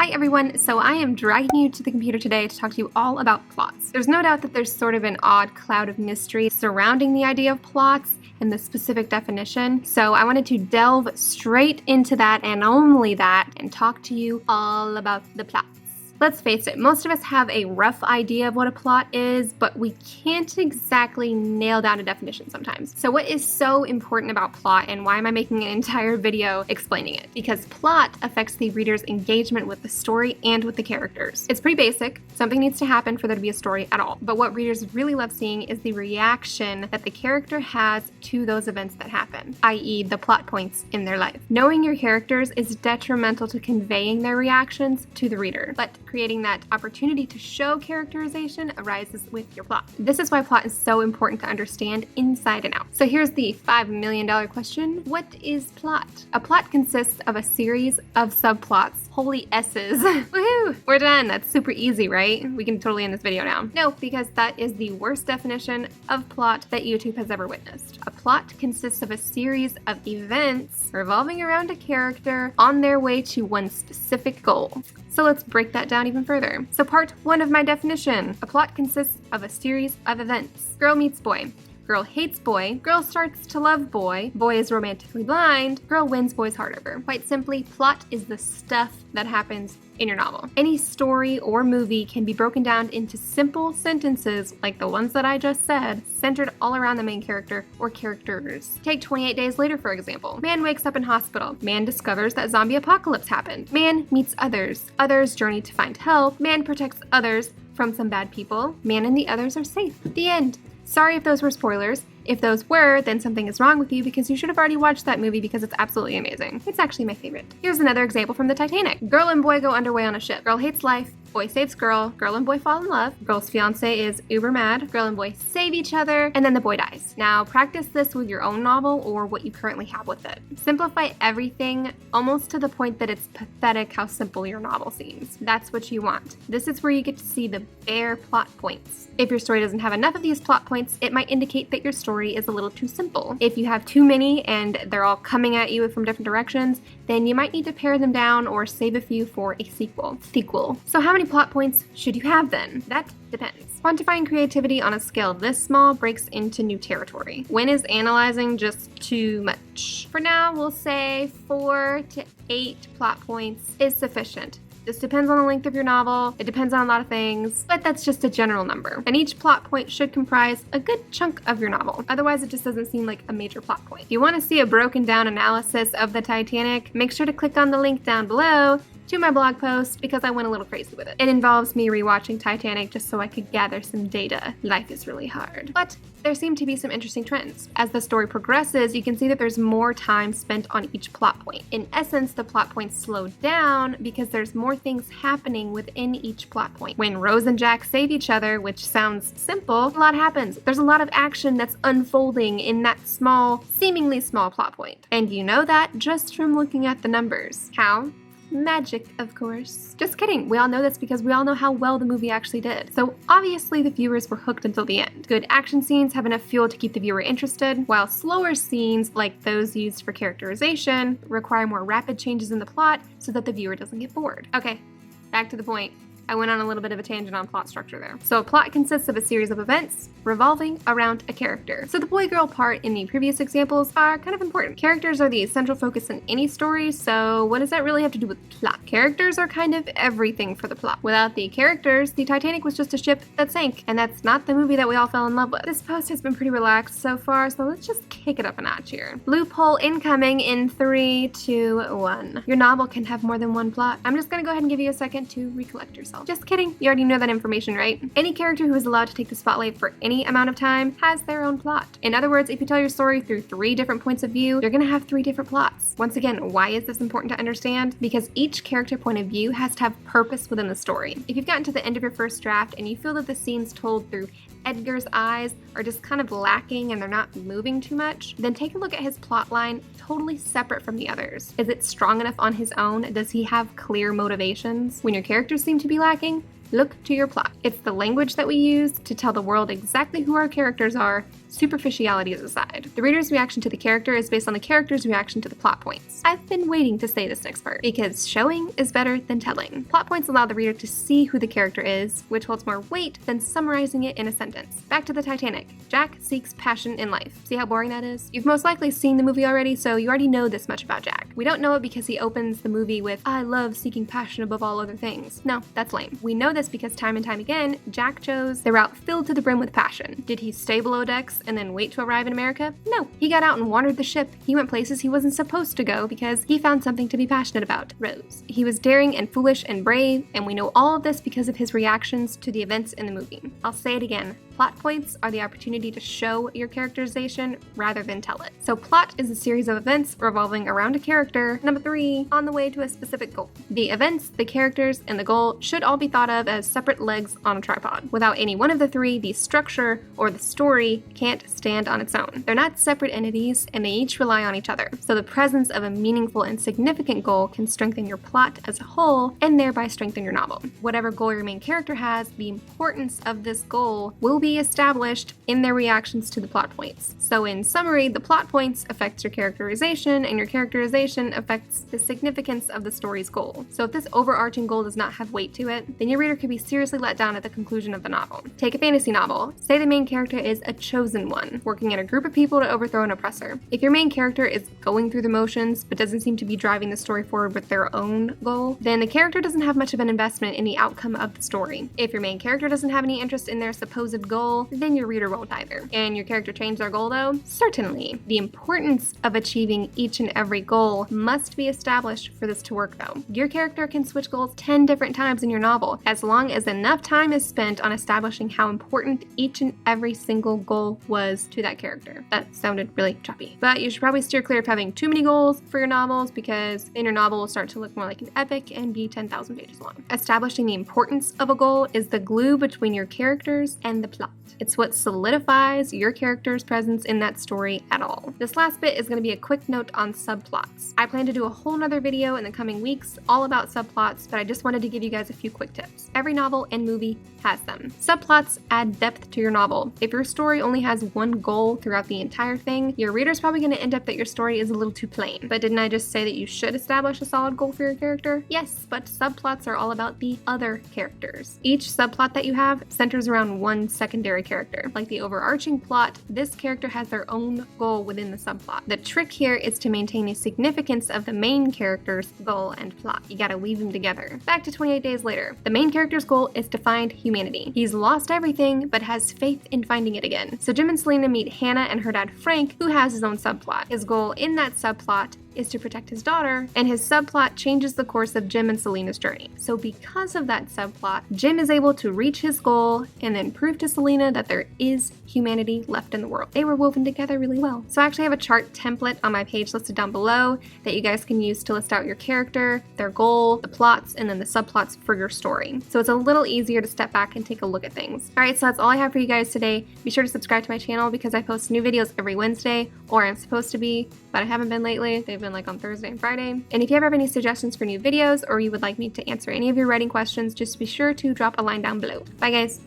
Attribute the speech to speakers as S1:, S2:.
S1: Hi everyone, so I am dragging you to the computer today to talk to you all about plots. There's no doubt that there's sort of an odd cloud of mystery surrounding the idea of plots and the specific definition, so I wanted to delve straight into that and only that and talk to you all about the plots. Let's face it, most of us have a rough idea of what a plot is, but we can't exactly nail down a definition sometimes. So what is so important about plot, and why am I making an entire video explaining it? Because plot affects the reader's engagement with the story and with the characters. It's pretty basic. Something needs to happen for there to be a story at all. But what readers really love seeing is the reaction that the character has to those events that happen, i.e. the plot points in their life. Knowing your characters is detrimental to conveying their reactions to the reader, but creating that opportunity to show characterization arises with your plot. This is why plot is so important to understand inside and out. So here's the $5 million question. What is plot? A plot consists of a series of subplots. Holy S's. Woohoo! We're done. That's super easy, right? We can totally end this video now. No, because that is the worst definition of plot that YouTube has ever witnessed. A plot consists of a series of events revolving around a character on their way to one specific goal. So let's break that down even further. So part one of my definition. A plot consists of a series of events. Girl meets boy. Girl hates boy. Girl starts to love boy. Boy is romantically blind. Girl wins boy's heart over. Quite simply, plot is the stuff that happens in your novel. Any story or movie can be broken down into simple sentences like the ones that I just said, centered all around the main character or characters. Take 28 Days Later, for example. Man wakes up in hospital. Man discovers that zombie apocalypse happened. Man meets others. Others journey to find help. Man protects others from some bad people. Man and the others are safe. The end. Sorry if those were spoilers. If those were, then something is wrong with you because you should have already watched that movie because it's absolutely amazing. It's actually my favorite. Here's another example from the Titanic. Girl and boy go underway on a ship. Girl hates life. Boy saves girl. Girl and boy fall in love. Girl's fiance is uber mad. Girl and boy save each other, and then the boy dies. Now, practice this with your own novel or what you currently have with it. Simplify everything almost to the point that it's pathetic how simple your novel seems. That's what you want. This is where you get to see the bare plot points. If your story doesn't have enough of these plot points, it might indicate that your story is a little too simple. If you have too many and they're all coming at you from different directions, then you might need to pare them down or save a few for a sequel. So how many plot points should you have then? That depends. Quantifying creativity on a scale this small breaks into new territory. When is analyzing just too much? For now, we'll say 4 to 8 plot points is sufficient. This depends on the length of your novel, it depends on a lot of things, but that's just a general number. And each plot point should comprise a good chunk of your novel. Otherwise, it just doesn't seem like a major plot point. If you want to see a broken down analysis of the Titanic, make sure to click on the link down below to my blog post because I went a little crazy with it. It involves me rewatching Titanic just so I could gather some data. Life is really hard. But there seem to be some interesting trends. As the story progresses, you can see that there's more time spent on each plot point. In essence, the plot points slow down because there's more things happening within each plot point. When Rose and Jack save each other, which sounds simple, a lot happens. There's a lot of action that's unfolding in that small, seemingly small plot point. And you know that just from looking at the numbers. How? Magic, of course. Just kidding. We all know this because we all know how well the movie actually did. So obviously the viewers were hooked until the end. Good action scenes have enough fuel to keep the viewer interested, while slower scenes, like those used for characterization, require more rapid changes in the plot so that the viewer doesn't get bored. Okay, back to the point. I went on a little bit of a tangent on plot structure there. So a plot consists of a series of events revolving around a character. So the boy-girl part in the previous examples are kind of important. Characters are the central focus in any story, so what does that really have to do with plot? Characters are kind of everything for the plot. Without the characters, the Titanic was just a ship that sank, and that's not the movie that we all fell in love with. This post has been pretty relaxed so far, so let's just kick it up a notch here. Loophole incoming in 3, 2, 1. Your novel can have more than one plot. I'm just gonna go ahead and give you a second to recollect yourself. Just kidding, you already know that information, right? Any character who is allowed to take the spotlight for any amount of time has their own plot. In other words, if you tell your story through 3 different points of view, you're gonna have 3 different plots. Once again, why is this important to understand? Because each character point of view has to have purpose within the story. If you've gotten to the end of your first draft and you feel that the scenes told through Edgar's eyes are just kind of lacking and they're not moving too much, then take a look at his plot line totally separate from the others. Is it strong enough on his own? Does he have clear motivations? When your characters seem to be lacking, Look to your plot. It's the language that we use to tell the world exactly who our characters are, superficialities aside. The reader's reaction to the character is based on the character's reaction to the plot points. I've been waiting to say this next part, because showing is better than telling. Plot points allow the reader to see who the character is, which holds more weight than summarizing it in a sentence. Back to the Titanic. Jack seeks passion in life. See how boring that is? You've most likely seen the movie already, so you already know this much about Jack. We don't know it because he opens the movie with, "I love seeking passion above all other things." No, that's lame. We know this because time and time again, Jack chose the route filled to the brim with passion. Did he stay below decks and then wait to arrive in America? No. He got out and wandered the ship. He went places he wasn't supposed to go because he found something to be passionate about. Rose. He was daring and foolish and brave, and we know all of this because of his reactions to the events in the movie. I'll say it again. Plot points are the opportunity to show your characterization rather than tell it. So plot is a series of events revolving around a character. Number 3, on the way to a specific goal. The events, the characters, and the goal should all be thought of as separate legs on a tripod. Without any one of the 3, the structure or the story can't stand on its own. They're not separate entities, and they each rely on each other. So the presence of a meaningful and significant goal can strengthen your plot as a whole, and thereby strengthen your novel. Whatever goal your main character has, the importance of this goal will be established in their reactions to the plot points. So in summary, the plot points affect your characterization, and your characterization affects the significance of the story's goal. So if this overarching goal does not have weight to it, then your reader could be seriously let down at the conclusion of the novel. Take a fantasy novel. Say the main character is a chosen one, working in a group of people to overthrow an oppressor. If your main character is going through the motions but doesn't seem to be driving the story forward with their own goal, then the character doesn't have much of an investment in the outcome of the story. If your main character doesn't have any interest in their supposed goal, then your reader won't either. And your character changed their goal though? Certainly. The importance of achieving each and every goal must be established for this to work though. Your character can switch goals 10 different times in your novel, as long as enough time is spent on establishing how important each and every single goal was to that character. That sounded really choppy. But you should probably steer clear of having too many goals for your novels, because then your novel will start to look more like an epic and be 10,000 pages long. Establishing the importance of a goal is the glue between your characters and the plot. It's what solidifies your character's presence in that story at all. This last bit is going to be a quick note on subplots. I plan to do a whole nother video in the coming weeks all about subplots, but I just wanted to give you guys a few quick tips. Every novel and movie has them. Subplots add depth to your novel. If your story only has one goal throughout the entire thing, your reader's probably going to end up that your story is a little too plain. But didn't I just say that you should establish a solid goal for your character? Yes, but subplots are all about the other characters. Each subplot that you have centers around one secondary character. Like the overarching plot, this character has their own goal within the subplot. The trick here is to maintain the significance of the main character's goal and plot. You gotta weave them together. Back to 28 Days Later. The main character's goal is to find humanity. He's lost everything, but has faith in finding it again. So Jim and Selena meet Hannah and her dad Frank, who has his own subplot. His goal in that subplot is to protect his daughter, and his subplot changes the course of Jim and Selena's journey. So because of that subplot, Jim is able to reach his goal and then prove to Selena that there is humanity left in the world. They were woven together really well. So I actually have a chart template on my page listed down below that you guys can use to list out your character, their goal, the plots, and then the subplots for your story. So it's a little easier to step back and take a look at things. Alright, so that's all I have for you guys today. Be sure to subscribe to my channel because I post new videos every Wednesday, or I'm supposed to be, but I haven't been lately. They've been like on Thursday and Friday. And if you ever have any suggestions for new videos, or you would like me to answer any of your writing questions, just be sure to drop a line down below. Bye guys!